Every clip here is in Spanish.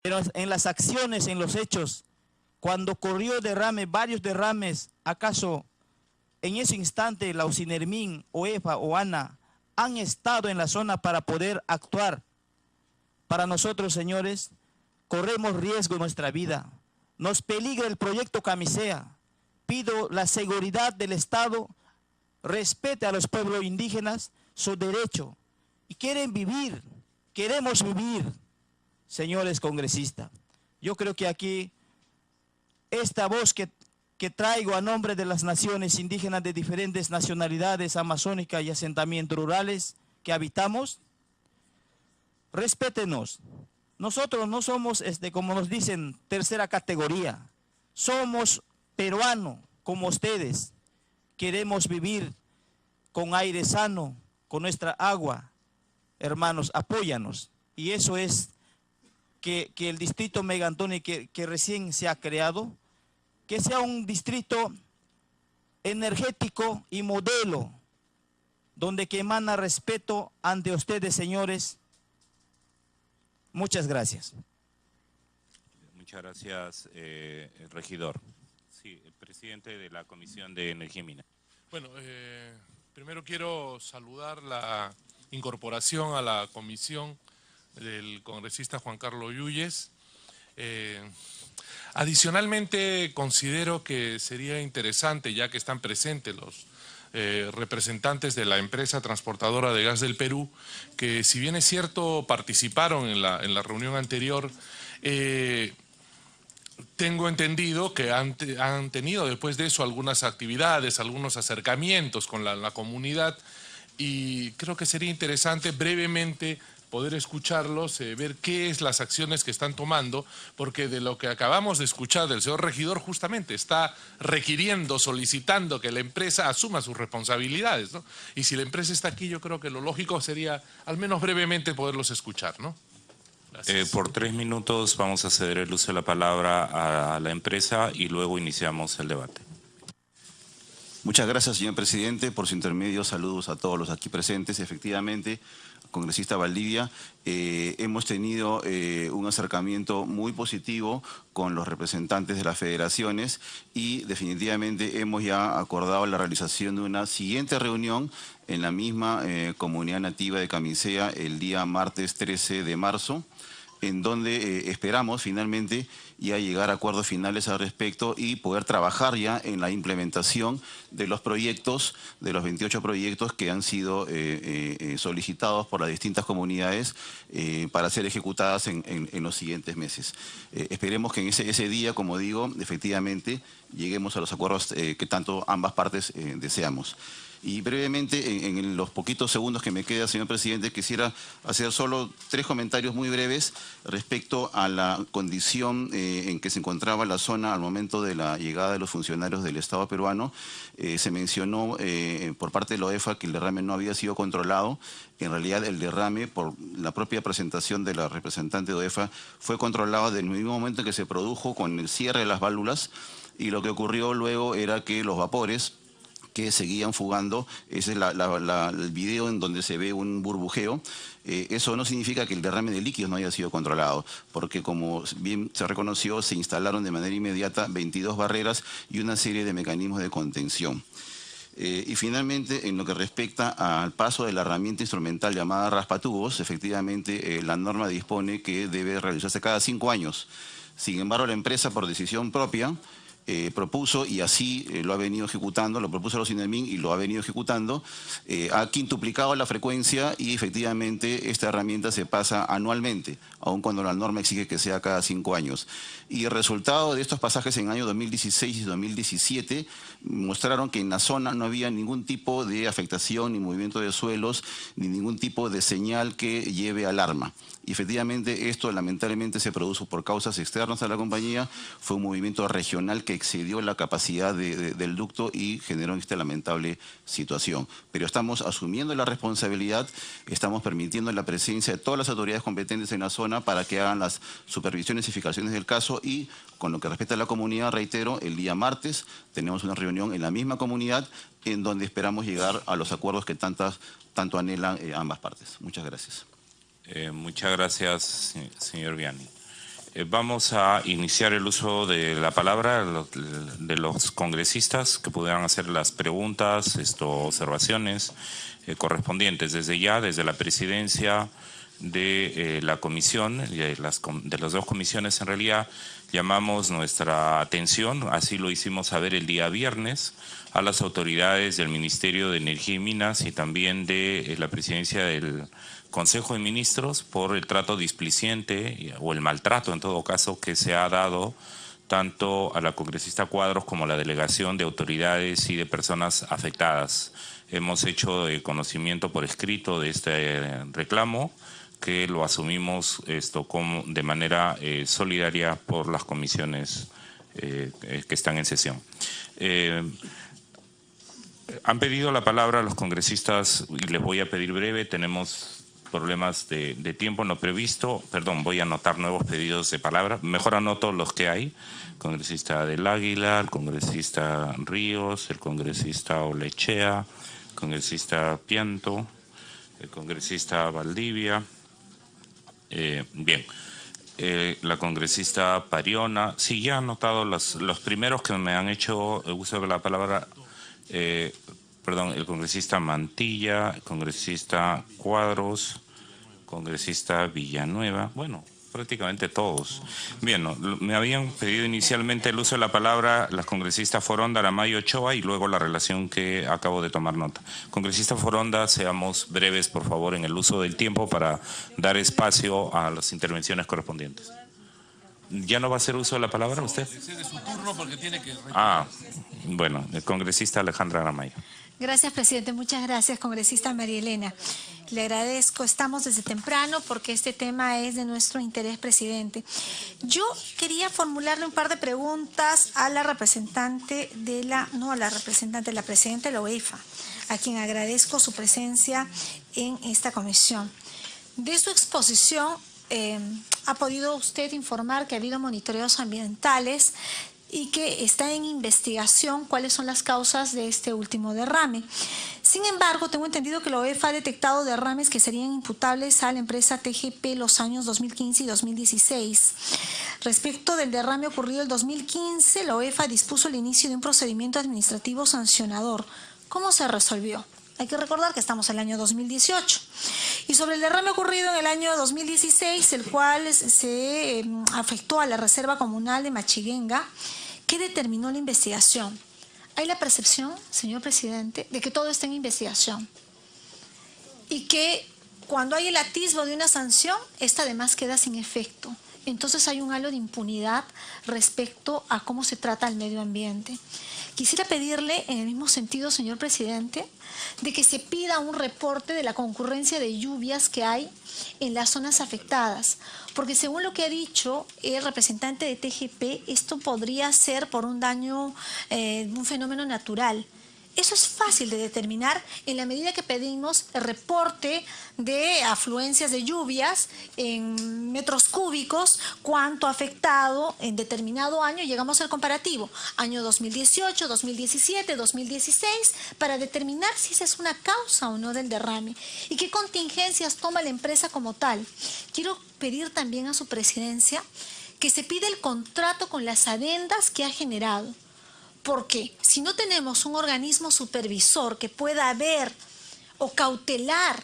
pero en las acciones, en los hechos, cuando ocurrió derrame, varios derrames, ¿acaso en ese instante la Usinermin, OEFA o ANA han estado en la zona para poder actuar? Para nosotros, señores, corremos riesgo nuestra vida. Nos peligra el proyecto Camisea. Pido la seguridad del Estado, respete a los pueblos indígenas su derecho. Y quieren vivir, queremos vivir, señores congresistas. Yo creo que aquí esta voz que traigo a nombre de las naciones indígenas de diferentes nacionalidades amazónicas y asentamientos rurales que habitamos, respétenos. Nosotros no somos, como nos dicen, tercera categoría. Somos peruanos, como ustedes. Queremos vivir con aire sano, con nuestra agua. Hermanos, apóyanos. Y eso es que el distrito Megantoni que recién se ha creado, que sea un distrito energético y modelo, donde que emana respeto ante ustedes, señores. Muchas gracias. Muchas gracias, regidor. Sí, el presidente de la Comisión de Energía y Minas. Bueno, primero quiero saludar la incorporación a la comisión del congresista Juan Carlos Yuyes. Adicionalmente, considero que sería interesante, ya que están presentes los representantes de la empresa transportadora de gas del Perú, que si bien es cierto participaron en la reunión anterior, tengo entendido que han tenido después de eso algunas actividades, algunos acercamientos con la comunidad, y creo que sería interesante brevemente poder escucharlos, ver qué es las acciones que están tomando, porque de lo que acabamos de escuchar del señor regidor justamente está requiriendo, solicitando que la empresa asuma sus responsabilidades, ¿no? Y si la empresa está aquí, yo creo que lo lógico sería al menos brevemente poderlos escuchar, ¿no? Por 3 minutos vamos a ceder el uso de la palabra a la empresa y luego iniciamos el debate. Muchas gracias, señor presidente. Por su intermedio, saludos a todos los aquí presentes. Efectivamente, congresista Valdivia, hemos tenido un acercamiento muy positivo con los representantes de las federaciones y definitivamente hemos ya acordado la realización de una siguiente reunión en la misma comunidad nativa de Camisea el día martes 13 de marzo, en donde esperamos finalmente ya llegar a acuerdos finales al respecto y poder trabajar ya en la implementación de los proyectos, de los 28 proyectos que han sido solicitados por las distintas comunidades para ser ejecutadas en los siguientes meses. Esperemos que en ese día, como digo, efectivamente lleguemos a los acuerdos que tanto ambas partes deseamos. Y brevemente, en los poquitos segundos que me queda, señor presidente, quisiera hacer solo 3 comentarios muy breves respecto a la condición en que se encontraba la zona al momento de la llegada de los funcionarios del Estado peruano. Se mencionó por parte de la OEFA que el derrame no había sido controlado. En realidad, el derrame, por la propia presentación de la representante de OEFA, fue controlado desde el mismo momento en que se produjo con el cierre de las válvulas, y lo que ocurrió luego era que los vapores que seguían fugando, ese es el video en donde se ve un burbujeo. Eso no significa que el derrame de líquidos no haya sido controlado, porque como bien se reconoció, se instalaron de manera inmediata 22 barreras y una serie de mecanismos de contención. Y finalmente, en lo que respecta al paso de la herramienta instrumental llamada raspatubos, efectivamente la norma dispone que debe realizarse cada 5 años. Sin embargo, la empresa, por decisión propia, propuso, y así lo ha venido ejecutando, lo propuso a los Usinermin y lo ha venido ejecutando, ha quintuplicado la frecuencia y efectivamente esta herramienta se pasa anualmente, aun cuando la norma exige que sea cada 5 años. Y el resultado de estos pasajes en el año 2016 y 2017 mostraron que en la zona no había ningún tipo de afectación, ni movimiento de suelos, ni ningún tipo de señal que lleve alarma. Y efectivamente esto lamentablemente se produjo por causas externas a la compañía, fue un movimiento regional que excedió la capacidad del ducto y generó esta lamentable situación. Pero estamos asumiendo la responsabilidad, estamos permitiendo la presencia de todas las autoridades competentes en la zona para que hagan las supervisiones y fiscalizaciones del caso, y con lo que respecta a la comunidad, reitero, el día martes tenemos una reunión en la misma comunidad en donde esperamos llegar a los acuerdos que tanto anhelan ambas partes. Muchas gracias. Muchas gracias, señor Viani. Vamos a iniciar el uso de la palabra de los congresistas que pudieran hacer las preguntas, observaciones correspondientes desde ya, desde la presidencia de la comisión, de las dos comisiones en realidad. Llamamos nuestra atención, así lo hicimos saber el día viernes, a las autoridades del Ministerio de Energía y Minas y también de la presidencia del Consejo de Ministros por el trato displicente o el maltrato en todo caso que se ha dado tanto a la congresista Cuadros como a la delegación de autoridades y de personas afectadas. Hemos hecho conocimiento por escrito de este reclamo, que lo asumimos de manera solidaria por las comisiones que están en sesión. Han pedido la palabra a los congresistas y les voy a pedir breve. Tenemos problemas de tiempo no previsto. Perdón, voy a anotar nuevos pedidos de palabra. Mejor anoto los que hay. El congresista del Águila, el congresista Ríos, el congresista Olechea, el congresista Pianto, el congresista Valdivia. Bien, la congresista Pariona. Sí, ya he anotado los primeros que me han hecho uso de la palabra. Perdón, el congresista Mantilla, el congresista Cuadros, congresista Villanueva, bueno, prácticamente todos. Bien, me habían pedido inicialmente el uso de la palabra las congresistas Foronda, Aramayo, Ochoa y luego la relación que acabo de tomar nota. Congresista Foronda, seamos breves, por favor, en el uso del tiempo para dar espacio a las intervenciones correspondientes. ¿Ya no va a hacer uso de la palabra usted? Excede su turno porque tiene que... Bueno, el congresista Alejandra Aramayo. Gracias, presidente. Muchas gracias, congresista María Elena. Le agradezco. Estamos desde temprano porque este tema es de nuestro interés, presidente. Yo quería formularle un par de preguntas a la representante de la presidenta de la UEFA, a quien agradezco su presencia en esta comisión. De su exposición, ha podido usted informar que ha habido monitoreos ambientales y que está en investigación cuáles son las causas de este último derrame. Sin embargo, tengo entendido que la OEFA ha detectado derrames que serían imputables a la empresa TGP los años 2015 y 2016. Respecto del derrame ocurrido el 2015, la OEFA dispuso el inicio de un procedimiento administrativo sancionador. ¿Cómo se resolvió? Hay que recordar que estamos en el año 2018. Y sobre el derrame ocurrido en el año 2016, el cual se afectó a la Reserva Comunal de Machiguenga, ¿qué determinó la investigación? Hay la percepción, señor presidente, de que todo está en investigación y que cuando hay el atisbo de una sanción, esta además queda sin efecto. Entonces hay un halo de impunidad respecto a cómo se trata el medio ambiente. Quisiera pedirle, en el mismo sentido, señor presidente, de que se pida un reporte de la concurrencia de lluvias que hay en las zonas afectadas, porque según lo que ha dicho el representante de TGP, esto podría ser por un daño, un fenómeno natural. Eso es fácil de determinar en la medida que pedimos el reporte de afluencias de lluvias en metros cúbicos, cuánto ha afectado en determinado año, llegamos al comparativo, año 2018, 2017, 2016, para determinar si esa es una causa o no del derrame y qué contingencias toma la empresa como tal. Quiero pedir también a su presidencia que se pida el contrato con las adendas que ha generado. Porque si no tenemos un organismo supervisor que pueda ver o cautelar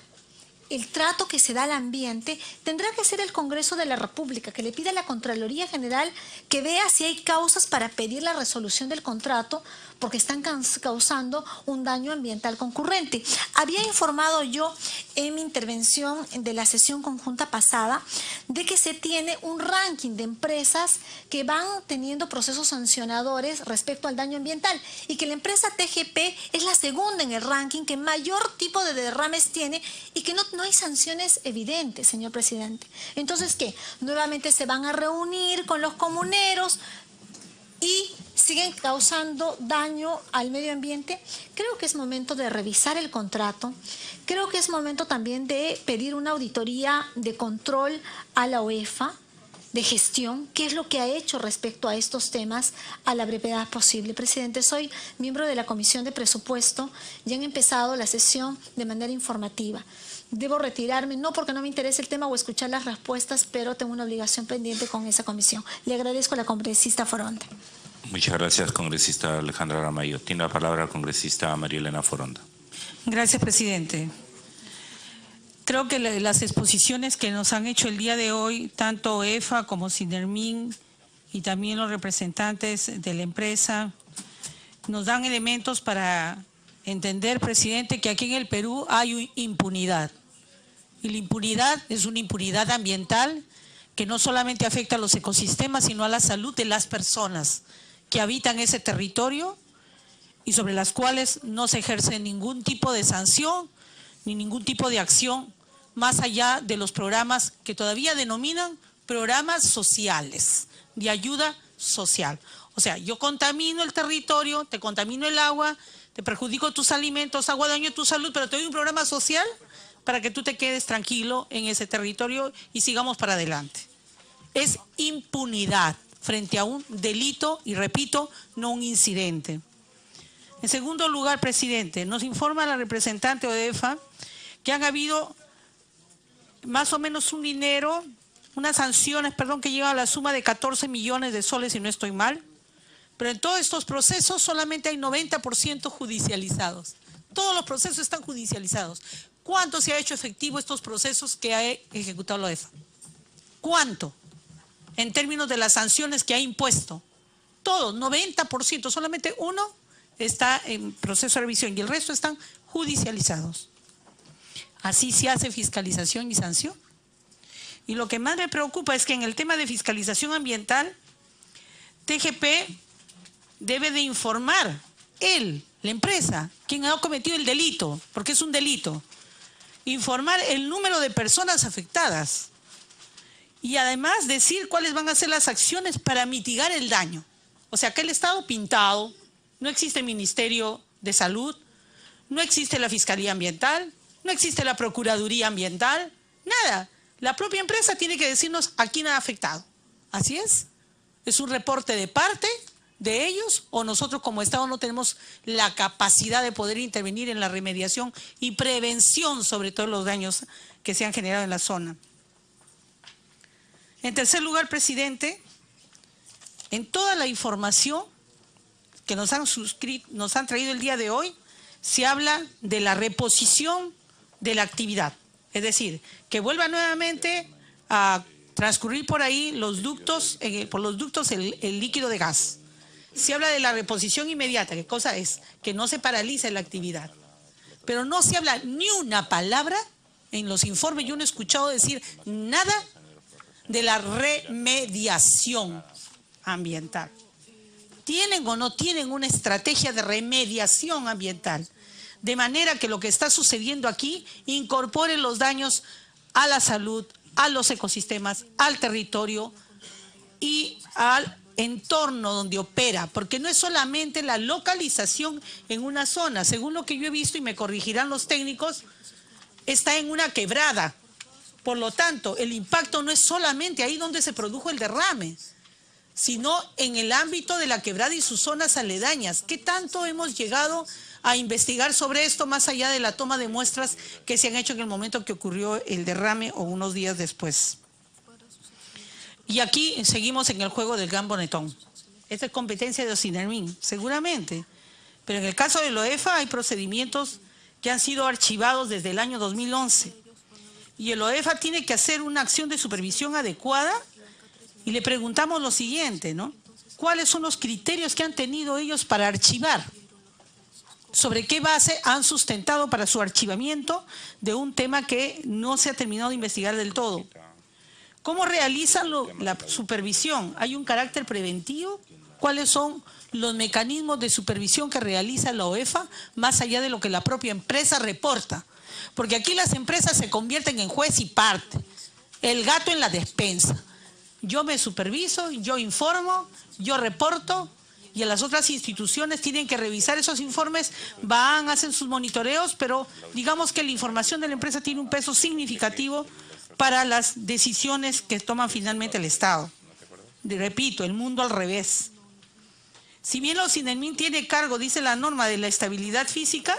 el trato que se da al ambiente, tendrá que ser el Congreso de la República, que le pida a la Contraloría General que vea si hay causas para pedir la resolución del contrato, porque están causando un daño ambiental concurrente. Había informado yo en mi intervención de la sesión conjunta pasada de que se tiene un ranking de empresas que van teniendo procesos sancionadores respecto al daño ambiental y que la empresa TGP es la segunda en el ranking que mayor tipo de derrames tiene y que no hay sanciones evidentes, señor presidente. Entonces, ¿qué? Nuevamente se van a reunir con los comuneros y siguen causando daño al medio ambiente. Creo que es momento de revisar el contrato. Creo que es momento también de pedir una auditoría de control a la OEFA de gestión, qué es lo que ha hecho respecto a estos temas a la brevedad posible. Presidente, soy miembro de la Comisión de Presupuesto y han empezado la sesión de manera informativa. Debo retirarme, no porque no me interese el tema o escuchar las respuestas, pero tengo una obligación pendiente con esa comisión. Le agradezco a la congresista Foronda. Muchas gracias, congresista Alejandra Aramayo. Tiene la palabra la congresista María Elena Foronda. Gracias, presidente. Creo que las exposiciones que nos han hecho el día de hoy, tanto EFA como Sinermin y también los representantes de la empresa, nos dan elementos para entender, presidente, que aquí en el Perú hay impunidad. Y la impunidad es una impunidad ambiental que no solamente afecta a los ecosistemas, sino a la salud de las personas que habitan ese territorio y sobre las cuales no se ejerce ningún tipo de sanción ni ningún tipo de acción más allá de los programas que todavía denominan programas sociales, de ayuda social. O sea, yo contamino el territorio, te contamino el agua, te perjudico tus alimentos, hago daño a tu salud, pero te doy un programa social para que tú te quedes tranquilo en ese territorio y sigamos para adelante. Es impunidad frente a un delito y, repito, no un incidente. En segundo lugar, presidente, nos informa la representante ODEFA que han habido más o menos un dinero, unas sanciones, perdón, que llegan a la suma de 14 millones de soles, si no estoy mal, pero en todos estos procesos solamente hay 90% judicializados. Todos los procesos están judicializados. ¿Cuánto se ha hecho efectivo estos procesos que ha ejecutado la ODEFA? ¿Cuánto? En términos de las sanciones que ha impuesto. Todo, 90%, solamente uno está en proceso de revisión y el resto están judicializados. Así se hace fiscalización y sanción. Y lo que más me preocupa es que en el tema de fiscalización ambiental, TGP debe de informar, la empresa, quien ha cometido el delito, porque es un delito, informar el número de personas afectadas y además decir cuáles van a ser las acciones para mitigar el daño. O sea, que el Estado pintado, no existe Ministerio de Salud, no existe la Fiscalía Ambiental, no existe la Procuraduría Ambiental, nada. La propia empresa tiene que decirnos a quién ha afectado. ¿Así es? ¿Es un reporte de parte de ellos o nosotros como Estado no tenemos la capacidad de poder intervenir en la remediación y prevención sobre todos los daños que se han generado en la zona? En tercer lugar, presidente, en toda la información que nos han traído el día de hoy, se habla de la reposición de la actividad. Es decir, que vuelva nuevamente a transcurrir por ahí los ductos, por los ductos el líquido de gas. Se habla de la reposición inmediata. ¿Qué cosa es? Que no se paralice la actividad. Pero no se habla ni una palabra en los informes. Yo no he escuchado decir nada de la remediación ambiental. ¿Tienen o no tienen una estrategia de remediación ambiental? De manera que lo que está sucediendo aquí incorpore los daños a la salud, a los ecosistemas, al territorio y al entorno donde opera, porque no es solamente la localización en una zona. Según lo que yo he visto, y me corregirán los técnicos, está en una quebrada. Por lo tanto, el impacto no es solamente ahí donde se produjo el derrame, sino en el ámbito de la quebrada y sus zonas aledañas. ¿Qué tanto hemos llegado a investigar sobre esto más allá de la toma de muestras que se han hecho en el momento que ocurrió el derrame o unos días después? Y aquí seguimos en el juego del gambonetón. Esta es competencia de Sinermin, seguramente. Pero en el caso de la OEFA hay procedimientos que han sido archivados desde el año 2011. Y el OEFA tiene que hacer una acción de supervisión adecuada y le preguntamos lo siguiente, ¿no? ¿Cuáles son los criterios que han tenido ellos para archivar? ¿Sobre qué base han sustentado para su archivamiento de un tema que no se ha terminado de investigar del todo? ¿Cómo realizan la supervisión? ¿Hay un carácter preventivo? ¿Cuáles son los mecanismos de supervisión que realiza la OEFA más allá de lo que la propia empresa reporta? Porque aquí las empresas se convierten en juez y parte. El gato en la despensa. Yo me superviso, yo informo, yo reporto y las otras instituciones tienen que revisar esos informes, hacen sus monitoreos, pero digamos que la información de la empresa tiene un peso significativo para las decisiones que toma finalmente el Estado. Repito, el mundo al revés. Si bien la OCINELMIN tiene cargo, dice la norma, de la estabilidad física,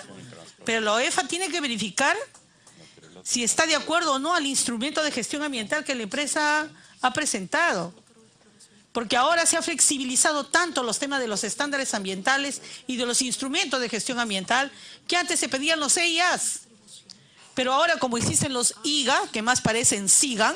pero la OEFA tiene que verificar si está de acuerdo o no al instrumento de gestión ambiental que la empresa ha presentado. Porque ahora se ha flexibilizado tanto los temas de los estándares ambientales y de los instrumentos de gestión ambiental que antes se pedían los EIAs. Pero ahora, como existen los IGA, que más parecen sigan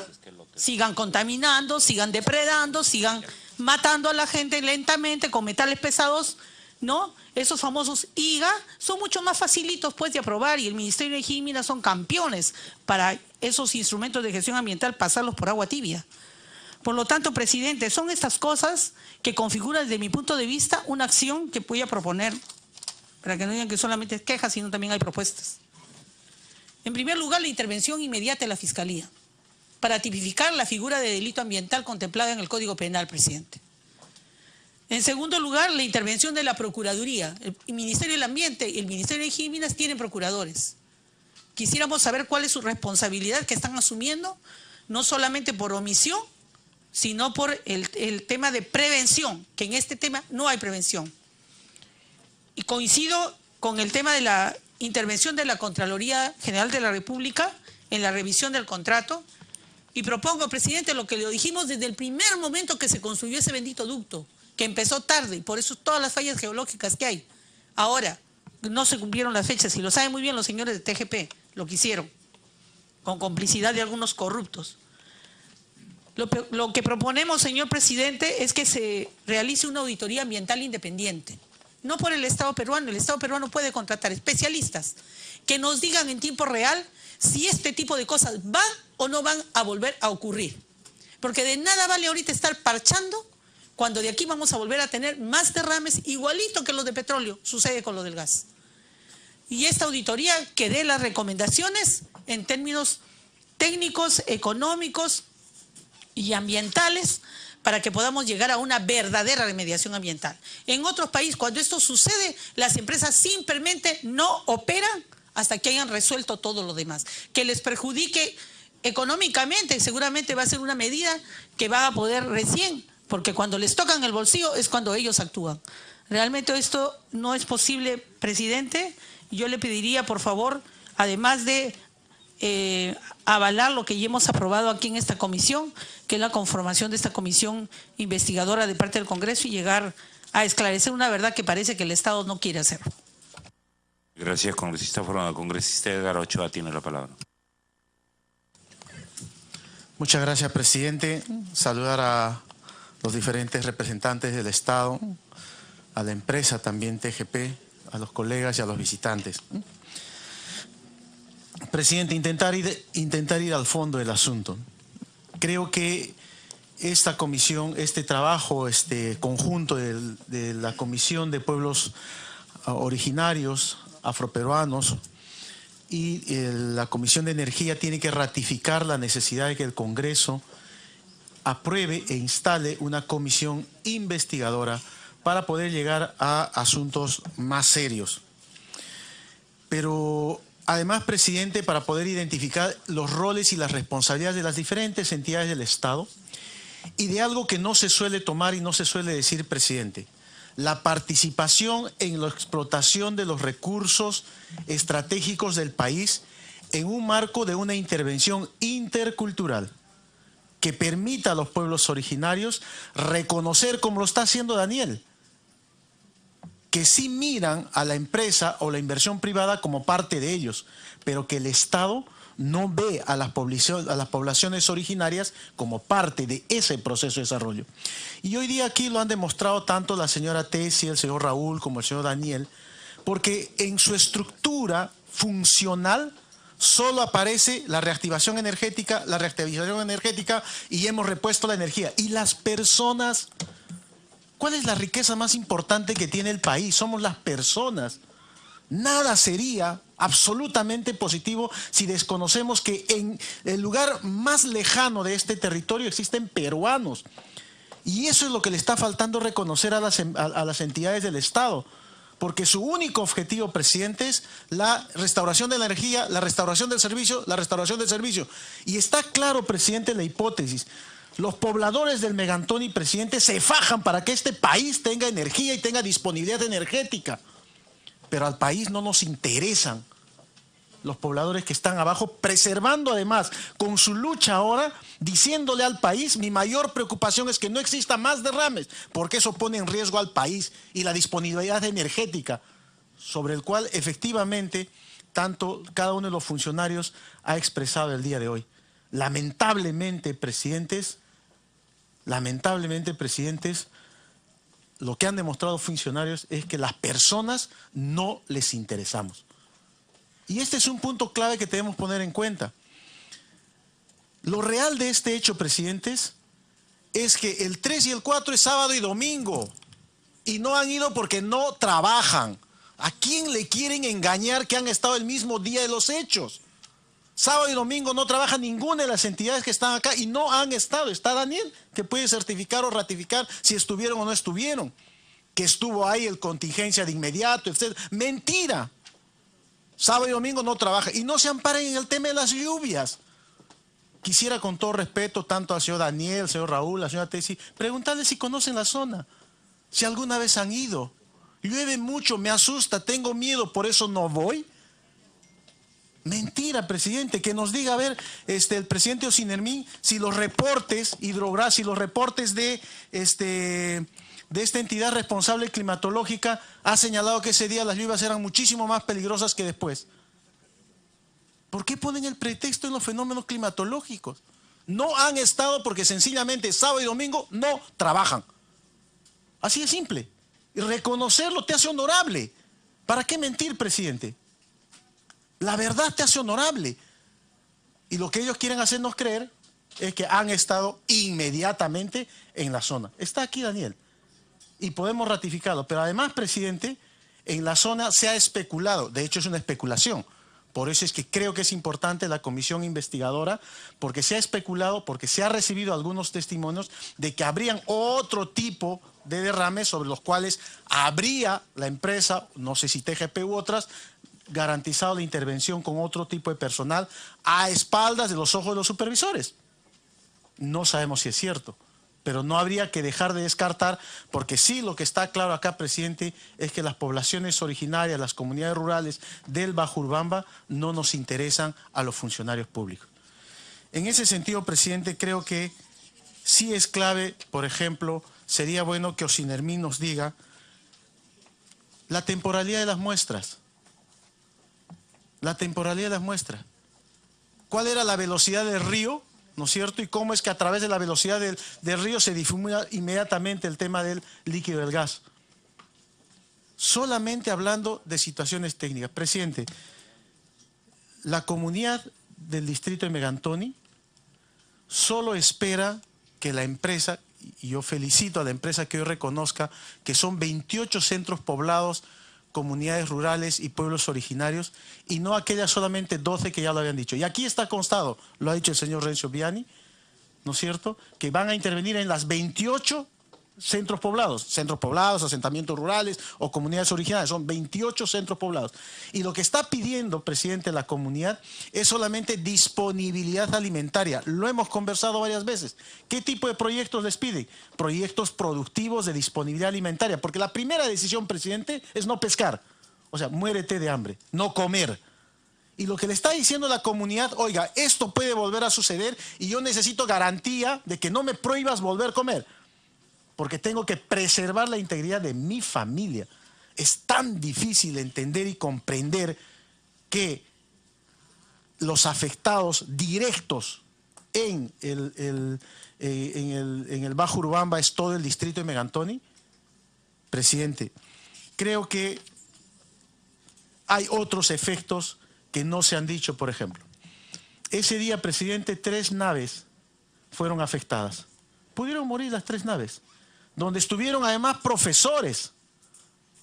contaminando, sigan depredando, sigan matando a la gente lentamente con metales pesados, ¿no? Esos famosos IGA son mucho más facilitos pues de aprobar, y el Ministerio de Energía y Minas son campeones para esos instrumentos de gestión ambiental pasarlos por agua tibia. Por lo tanto, presidente, son estas cosas que configuran desde mi punto de vista una acción que voy a proponer, para que no digan que solamente es quejas, sino también hay propuestas. En primer lugar, la intervención inmediata de la Fiscalía para tipificar la figura de delito ambiental contemplada en el Código Penal, presidente. En segundo lugar, la intervención de la Procuraduría. El Ministerio del Ambiente y el Ministerio de Energía y Minas tienen procuradores. Quisiéramos saber cuál es su responsabilidad que están asumiendo, no solamente por omisión, sino por el tema de prevención, que en este tema no hay prevención. Y coincido con el tema de la intervención de la Contraloría General de la República en la revisión del contrato, y propongo, presidente, lo que le dijimos desde el primer momento que se construyó ese bendito ducto, que empezó tarde, y por eso todas las fallas geológicas que hay. Ahora, no se cumplieron las fechas, y lo saben muy bien los señores de TGP, lo que hicieron, con complicidad de algunos corruptos. Lo que proponemos, señor presidente, es que se realice una auditoría ambiental independiente. No por el Estado peruano. El Estado peruano puede contratar especialistas que nos digan en tiempo real si este tipo de cosas van o no van a volver a ocurrir. Porque de nada vale ahorita estar parchando cuando de aquí vamos a volver a tener más derrames igualito que los de petróleo, sucede con lo del gas. Y esta auditoría que dé las recomendaciones en términos técnicos, económicos y ambientales para que podamos llegar a una verdadera remediación ambiental. En otros países, cuando esto sucede, las empresas simplemente no operan hasta que hayan resuelto todo lo demás. Que les perjudique económicamente, seguramente va a ser una medida que va a poder recién, porque cuando les tocan el bolsillo es cuando ellos actúan. Realmente esto no es posible, presidente. Yo le pediría, por favor, además de avalar lo que ya hemos aprobado aquí en esta comisión, que es la conformación de esta comisión investigadora de parte del Congreso, y llegar a esclarecer una verdad que parece que el Estado no quiere hacer. Gracias, congresista Formado. Congresista Edgar Ochoa tiene la palabra. Muchas gracias, presidente. Saludar a los diferentes representantes del Estado, a la empresa también TGP, a los colegas y a los visitantes. Presidente, intentar ir al fondo del asunto. Creo que esta comisión, este trabajo, este conjunto de la Comisión de Pueblos Originarios, Afroperuanos y la Comisión de Energía tiene que ratificar la necesidad de que el Congreso apruebe e instale una comisión investigadora para poder llegar a asuntos más serios. Pero además, presidente, para poder identificar los roles y las responsabilidades de las diferentes entidades del Estado y de algo que no se suele tomar y no se suele decir, presidente, la participación en la explotación de los recursos estratégicos del país en un marco de una intervención intercultural que permita a los pueblos originarios reconocer, como lo está haciendo Daniel, que sí miran a la empresa o la inversión privada como parte de ellos, pero que el Estado no ve a las poblaciones originarias como parte de ese proceso de desarrollo. Y hoy día aquí lo han demostrado tanto la señora Tessie, el señor Raúl, como el señor Daniel, porque en su estructura funcional solo aparece la reactivación energética y hemos repuesto la energía. Y las personas, ¿cuál es la riqueza más importante que tiene el país? Somos las personas. Nada sería absolutamente positivo si desconocemos que en el lugar más lejano de este territorio existen peruanos. Y eso es lo que le está faltando reconocer a las entidades del Estado. porque su único objetivo, presidente, es la restauración de la energía, la restauración del servicio, la restauración del servicio. Y está claro, presidente, la hipótesis. Los pobladores del Megantoni, presidente, se fajan para que este país tenga energía y tenga disponibilidad energética. Pero al país no nos interesan los pobladores que están abajo, preservando además con su lucha ahora, diciéndole al país, mi mayor preocupación es que no exista más derrames, porque eso pone en riesgo al país y la disponibilidad energética, sobre el cual efectivamente cada uno de los funcionarios ha expresado el día de hoy. Lamentablemente, presidentes, lo que han demostrado funcionarios es que las personas no les interesamos. Y este es un punto clave que debemos poner en cuenta. Lo real de este hecho, presidentes, es que el 3 y el 4 es sábado y domingo. Y no han ido porque no trabajan. ¿A quién le quieren engañar que han estado el mismo día de los hechos? Sábado y domingo no trabaja ninguna de las entidades que están acá y no han estado. Está Daniel, que puede certificar o ratificar si estuvieron o no estuvieron. Que estuvo ahí el contingencia de inmediato, etc. Mentira. Sábado y domingo no trabaja. Y no se amparen en el tema de las lluvias. Quisiera, con todo respeto, tanto al señor Daniel, al señor Raúl, a la señora Tessy, preguntarles si conocen la zona. Si alguna vez han ido. Llueve mucho, me asusta, tengo miedo, por eso no voy. Mentira, presidente, que nos diga, a ver, el presidente Osinermín, si los reportes hidrográficos, si los reportes de esta entidad responsable climatológica ha señalado que ese día las lluvias eran muchísimo más peligrosas que después. ¿Por qué ponen el pretexto en los fenómenos climatológicos? No han estado porque sencillamente sábado y domingo no trabajan. Así de simple. Y reconocerlo te hace honorable. ¿Para qué mentir, presidente? La verdad te hace honorable. Y lo que ellos quieren hacernos creer es que han estado inmediatamente en la zona. Está aquí Daniel. Y podemos ratificarlo. Pero además, presidente, en la zona se ha especulado. De hecho, es una especulación. Por eso es que creo que es importante la comisión investigadora, porque se ha especulado, porque se ha recibido algunos testimonios de que habrían otro tipo de derrames sobre los cuales habría la empresa, no sé si TGP u otras, garantizado la intervención con otro tipo de personal a espaldas de los ojos de los supervisores. No sabemos si es cierto, pero no habría que dejar de descartar, porque sí, lo que está claro acá, presidente, es que las poblaciones originarias, las comunidades rurales del Bajo Urubamba no nos interesan a los funcionarios públicos. En ese sentido, presidente, creo que sí es clave, por ejemplo, sería bueno que Osinermín nos diga la temporalidad de las muestras. La temporalidad de las muestras. ¿Cuál era la velocidad del río? ¿No es cierto? Y cómo es que a través de la velocidad del río se difumina inmediatamente el tema del líquido del gas. Solamente hablando de situaciones técnicas. Presidente, la comunidad del distrito de Megantoni solo espera que la empresa, y yo felicito a la empresa que hoy reconozca que son 28 centros poblados, comunidades rurales y pueblos originarios, y no aquellas solamente 12 que ya lo habían dicho. Y aquí está constado, lo ha dicho el señor Renzo Viani, ¿no es cierto?, que van a intervenir en las 28 centros poblados, asentamientos rurales o comunidades originales, son 28 centros poblados. Y lo que está pidiendo, presidente, la comunidad es solamente disponibilidad alimentaria. Lo hemos conversado varias veces. ¿Qué tipo de proyectos les piden? Proyectos productivos de disponibilidad alimentaria, porque la primera decisión, presidente, es no pescar. O sea, muérete de hambre, no comer. Y lo que le está diciendo la comunidad, oiga, esto puede volver a suceder y yo necesito garantía de que no me prohíbas volver a comer, porque tengo que preservar la integridad de mi familia. Es tan difícil entender y comprender que los afectados directos en el Bajo Urubamba es todo el distrito de Megantoni. Presidente, creo que hay otros efectos que no se han dicho, por ejemplo. Ese día, presidente, 3 naves fueron afectadas. Pudieron morir las 3 naves. Donde estuvieron además profesores.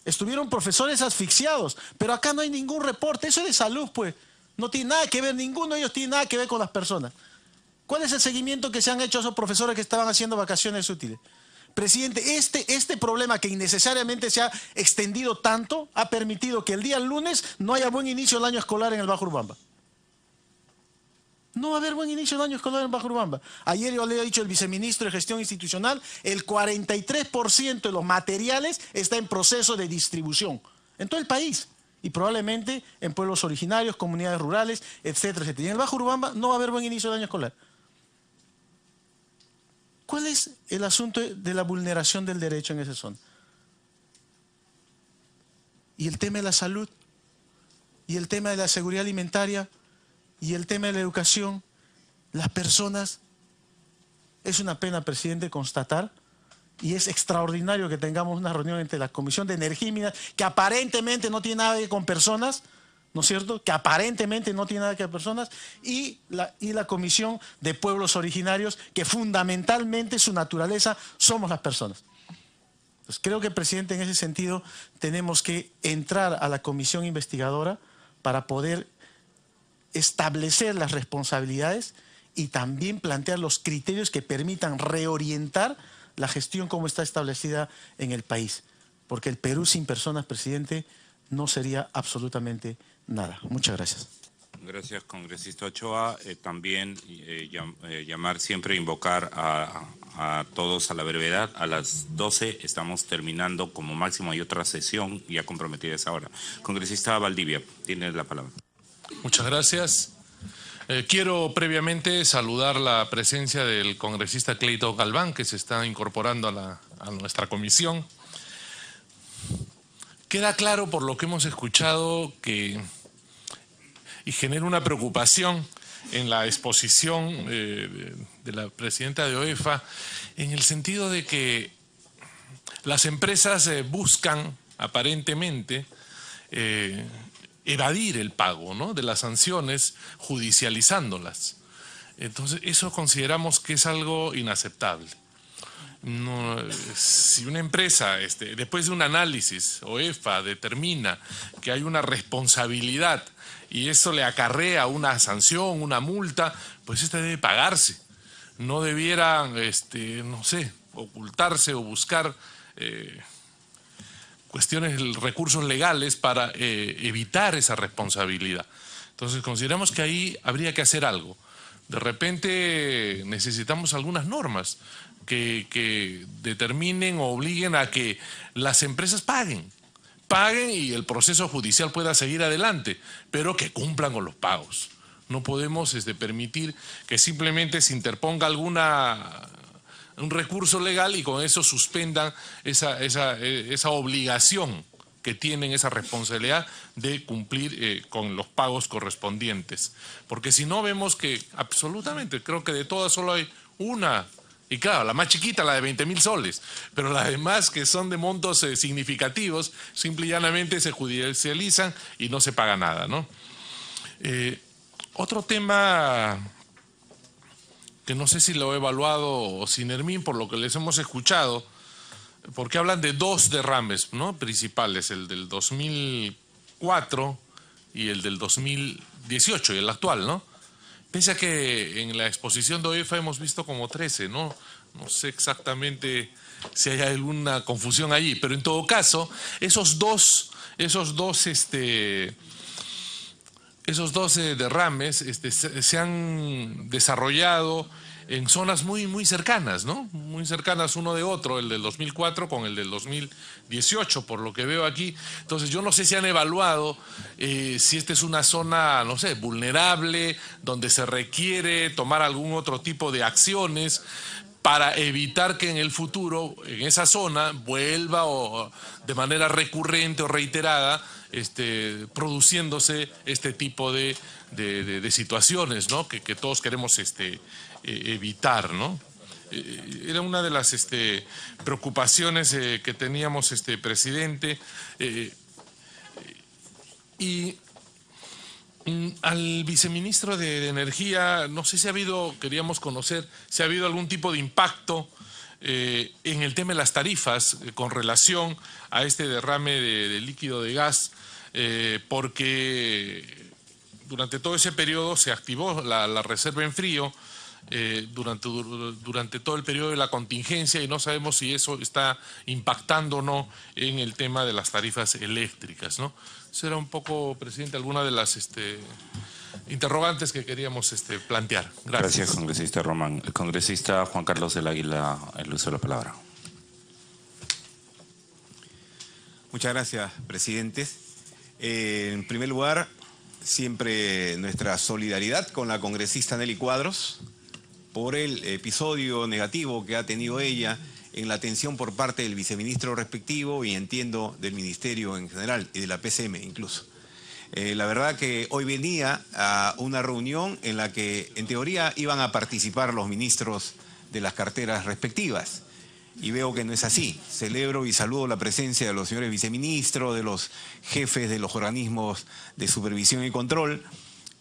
Estuvieron profesores asfixiados. Pero acá no hay ningún reporte. Eso es de salud, pues. No tiene nada que ver, ninguno de ellos tiene nada que ver con las personas. ¿Cuál es el seguimiento que se han hecho a esos profesores que estaban haciendo vacaciones útiles? Presidente, este problema que innecesariamente se ha extendido tanto ha permitido que el día lunes no haya buen inicio del año escolar en el Bajo Urubamba. No va a haber buen inicio del año escolar en Bajo Urubamba. Ayer yo le he dicho al viceministro de Gestión Institucional, el 43% de los materiales está en proceso de distribución en todo el país. Y probablemente en pueblos originarios, comunidades rurales, etcétera, etcétera. Y en el Bajo Urubamba no va a haber buen inicio del año escolar. ¿Cuál es el asunto de la vulneración del derecho en esa zona? Y el tema de la salud, y el tema de la seguridad alimentaria, y el tema de la educación, las personas. Es una pena, presidente, constatar, y es extraordinario que tengamos una reunión entre la Comisión de Energía y Minas, que aparentemente no tiene nada que ver con personas, ¿no es cierto?, que aparentemente no tiene nada que ver con personas, y la Comisión de Pueblos Originarios, que fundamentalmente su naturaleza somos las personas. Pues creo que, presidente, en ese sentido tenemos que entrar a la comisión investigadora para poder establecer las responsabilidades y también plantear los criterios que permitan reorientar la gestión como está establecida en el país. Porque el Perú sin personas, presidente, no sería absolutamente nada. Muchas gracias. Gracias, congresista Ochoa. También llamar siempre, invocar a todos a la brevedad. A las 12 estamos terminando, como máximo hay otra sesión ya comprometida a esa hora. Congresista Valdivia, tiene la palabra. Muchas gracias. Quiero previamente saludar la presencia del congresista Cleito Galván, que se está incorporando a nuestra comisión. Queda claro por lo que hemos escuchado y genera una preocupación en la exposición de la presidenta de OEFA, en el sentido de que las empresas buscan aparentemente evadir el pago, ¿no?, de las sanciones, judicializándolas. Entonces, eso consideramos que es algo inaceptable. No, si una empresa, después de un análisis, OEFA determina que hay una responsabilidad y eso le acarrea una sanción, una multa, pues esta debe pagarse. No debiera, no sé, ocultarse o buscar recursos legales para evitar esa responsabilidad. Entonces consideramos que ahí habría que hacer algo. De repente necesitamos algunas normas que determinen o obliguen a que las empresas paguen y el proceso judicial pueda seguir adelante, pero que cumplan con los pagos. No podemos permitir que simplemente se interponga un recurso legal y con eso suspendan esa obligación que tienen, esa responsabilidad de cumplir con los pagos correspondientes. Porque si no, vemos que absolutamente, creo que de todas solo hay una, y claro, la más chiquita, la de 20.000 soles, pero las demás, que son de montos significativos, simple y llanamente se judicializan y no se paga nada, ¿no? Otro tema que no sé si lo he evaluado Sinermin, por lo que les hemos escuchado, porque hablan de dos derrames, ¿no?, principales, el del 2004 y el del 2018, y el actual, ¿no? Pese a que en la exposición de OEFA hemos visto como 13, ¿no? No sé exactamente si hay alguna confusión allí, pero en todo caso, esos dos derrames se han desarrollado en zonas muy, muy cercanas, ¿no? Muy cercanas uno de otro, el del 2004 con el del 2018, por lo que veo aquí. Entonces, yo no sé si han evaluado si esta es una zona, no sé, vulnerable, donde se requiere tomar algún otro tipo de acciones para evitar que en el futuro, en esa zona, vuelva o de manera recurrente o reiterada, produciéndose este tipo de situaciones, ¿no?, que todos queremos evitar, ¿no? Era una de las preocupaciones que teníamos, presidente, y al viceministro de Energía, no sé si queríamos conocer si ha habido algún tipo de impacto en el tema de las tarifas con relación a este derrame de líquido de gas, porque durante todo ese periodo se activó la reserva en frío durante todo el periodo de la contingencia y no sabemos si eso está impactando o no en el tema de las tarifas eléctricas, ¿no? Eso era un poco, presidente, alguna de las interrogantes que queríamos plantear. Gracias. Gracias, congresista Román. El congresista Juan Carlos del Águila, el uso de la palabra. Muchas gracias, presidentes. En primer lugar, siempre nuestra solidaridad con la congresista Nelly Cuadros por el episodio negativo que ha tenido ella en la atención por parte del viceministro respectivo y entiendo del ministerio en general y de la PCM incluso. La verdad que hoy venía a una reunión en la que en teoría iban a participar los ministros de las carteras respectivas. Y veo que no es así. Celebro y saludo la presencia de los señores viceministros, de los jefes de los organismos de supervisión y control,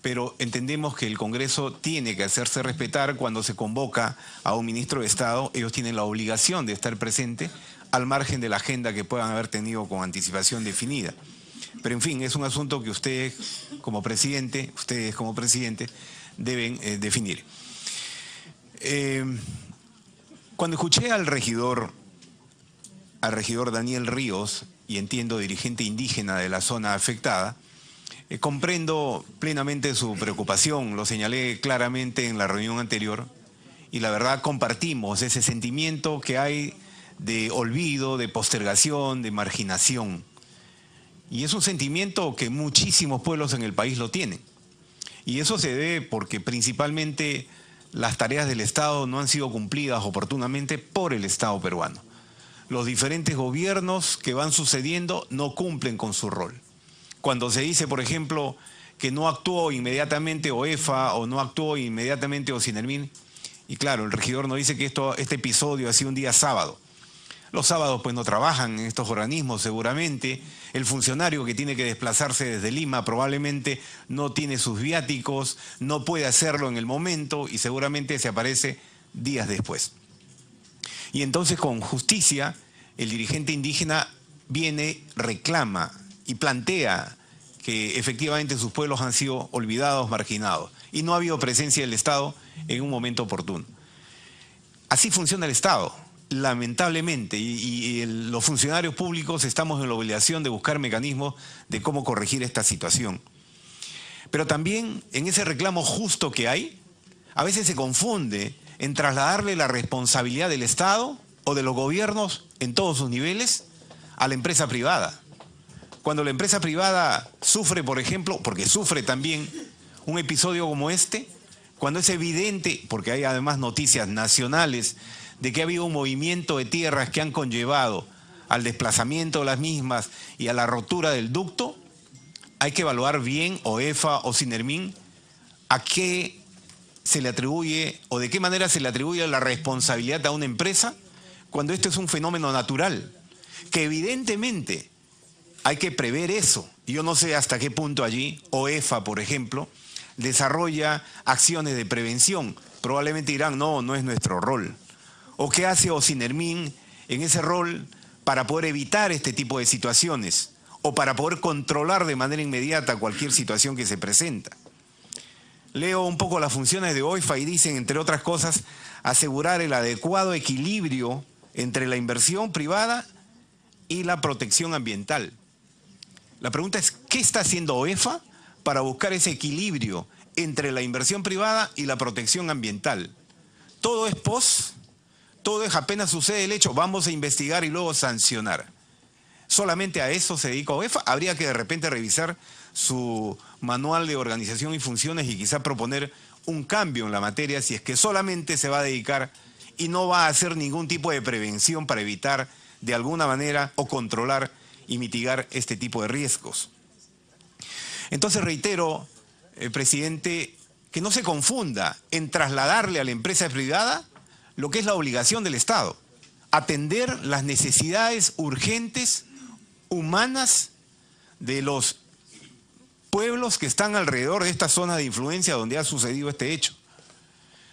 pero entendemos que el Congreso tiene que hacerse respetar cuando se convoca a un ministro de Estado. Ellos tienen la obligación de estar presente al margen de la agenda que puedan haber tenido con anticipación definida. Pero en fin, es un asunto que ustedes como presidente deben definir. Cuando escuché al regidor Daniel Ríos, y entiendo dirigente indígena de la zona afectada, comprendo plenamente su preocupación, lo señalé claramente en la reunión anterior, y la verdad compartimos ese sentimiento que hay de olvido, de postergación, de marginación. Y es un sentimiento que muchísimos pueblos en el país lo tienen. Y eso se debe porque principalmente las tareas del Estado no han sido cumplidas oportunamente por el Estado peruano. Los diferentes gobiernos que van sucediendo no cumplen con su rol. Cuando se dice, por ejemplo, que no actuó inmediatamente OEFA o no actuó inmediatamente Ocinermin, y claro, el regidor nos dice que este episodio ha sido un día sábado. Los sábados pues no trabajan en estos organismos seguramente. El funcionario que tiene que desplazarse desde Lima probablemente no tiene sus viáticos, no puede hacerlo en el momento y seguramente se aparece días después. Y entonces con justicia el dirigente indígena viene, reclama y plantea que efectivamente sus pueblos han sido olvidados, marginados y no ha habido presencia del Estado en un momento oportuno. Así funciona el Estado. Lamentablemente, los funcionarios públicos estamos en la obligación de buscar mecanismos de cómo corregir esta situación. Pero también en ese reclamo justo que hay, a veces se confunde en trasladarle la responsabilidad del Estado o de los gobiernos en todos sus niveles a la empresa privada. Cuando la empresa privada sufre, por ejemplo, porque sufre también un episodio como este, cuando es evidente, porque hay además noticias nacionales de que ha habido un movimiento de tierras que han conllevado al desplazamiento de las mismas y a la rotura del ducto, hay que evaluar bien OEFA o Ocinermin a qué se le atribuye o de qué manera se le atribuye la responsabilidad a una empresa cuando esto es un fenómeno natural, que evidentemente hay que prever eso. Yo no sé hasta qué punto allí OEFA, por ejemplo, desarrolla acciones de prevención. Probablemente dirán, no es nuestro rol. ¿O qué hace Ocinermin en ese rol para poder evitar este tipo de situaciones o para poder controlar de manera inmediata cualquier situación que se presenta? Leo un poco las funciones de OEFA y dicen, entre otras cosas, asegurar el adecuado equilibrio entre la inversión privada y la protección ambiental. La pregunta es, ¿qué está haciendo OEFA para buscar ese equilibrio entre la inversión privada y la protección ambiental? Todo es todo es apenas sucede el hecho, vamos a investigar y luego sancionar. ¿Solamente a eso se dedica OEFA? Habría que de repente revisar su manual de organización y funciones y quizá proponer un cambio en la materia si es que solamente se va a dedicar y no va a hacer ningún tipo de prevención para evitar de alguna manera o controlar y mitigar este tipo de riesgos. Entonces reitero, presidente, que no se confunda en trasladarle a la empresa privada lo que es la obligación del Estado, atender las necesidades urgentes, humanas, de los pueblos que están alrededor de esta zona de influencia donde ha sucedido este hecho.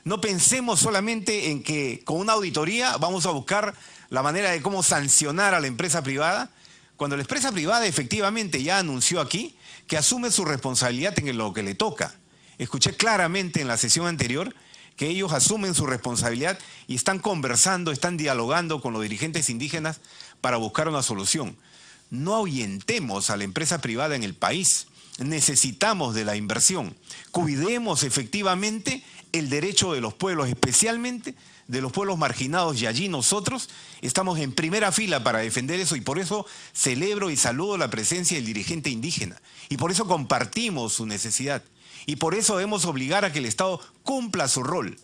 No pensemos solamente en que con una auditoría vamos a buscar la manera de cómo sancionar a la empresa privada, cuando la empresa privada efectivamente ya anunció aquí que asume su responsabilidad en lo que le toca. Escuché claramente en la sesión anterior que ellos asumen su responsabilidad y están conversando, están dialogando con los dirigentes indígenas para buscar una solución. No ahuyentemos a la empresa privada en el país. Necesitamos de la inversión. Cuidemos efectivamente el derecho de los pueblos, especialmente de los pueblos marginados, y allí nosotros estamos en primera fila para defender eso, y por eso celebro y saludo la presencia del dirigente indígena, y por eso compartimos su necesidad, y por eso debemos obligar a que el Estado cumpla su rol.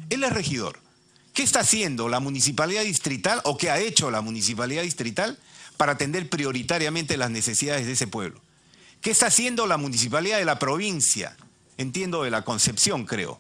Él es regidor. ¿Qué está haciendo la municipalidad distrital, o qué ha hecho la municipalidad distrital para atender prioritariamente las necesidades de ese pueblo? ¿Qué está haciendo la municipalidad de la provincia? Entiendo, de la Concepción, creo.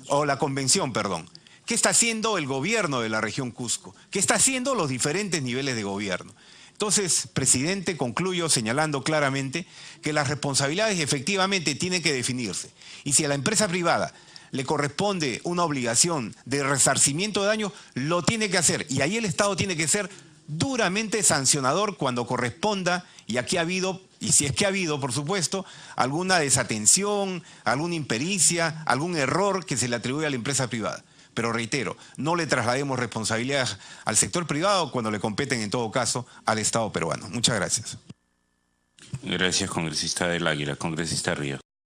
O la Convención, perdón. ¿Qué está haciendo el gobierno de la región Cusco? ¿Qué está haciendo los diferentes niveles de gobierno? Entonces, presidente, concluyo señalando claramente que las responsabilidades efectivamente tienen que definirse. Y si a la empresa privada le corresponde una obligación de resarcimiento de daños, lo tiene que hacer. Y ahí el Estado tiene que ser duramente sancionador cuando corresponda, y aquí ha habido, y si es que ha habido, por supuesto, alguna desatención, alguna impericia, algún error que se le atribuye a la empresa privada. Pero reitero, no le traslademos responsabilidades al sector privado cuando le competen, en todo caso, al Estado peruano. Muchas gracias. Gracias, congresista del Águila. Congresista Ríos.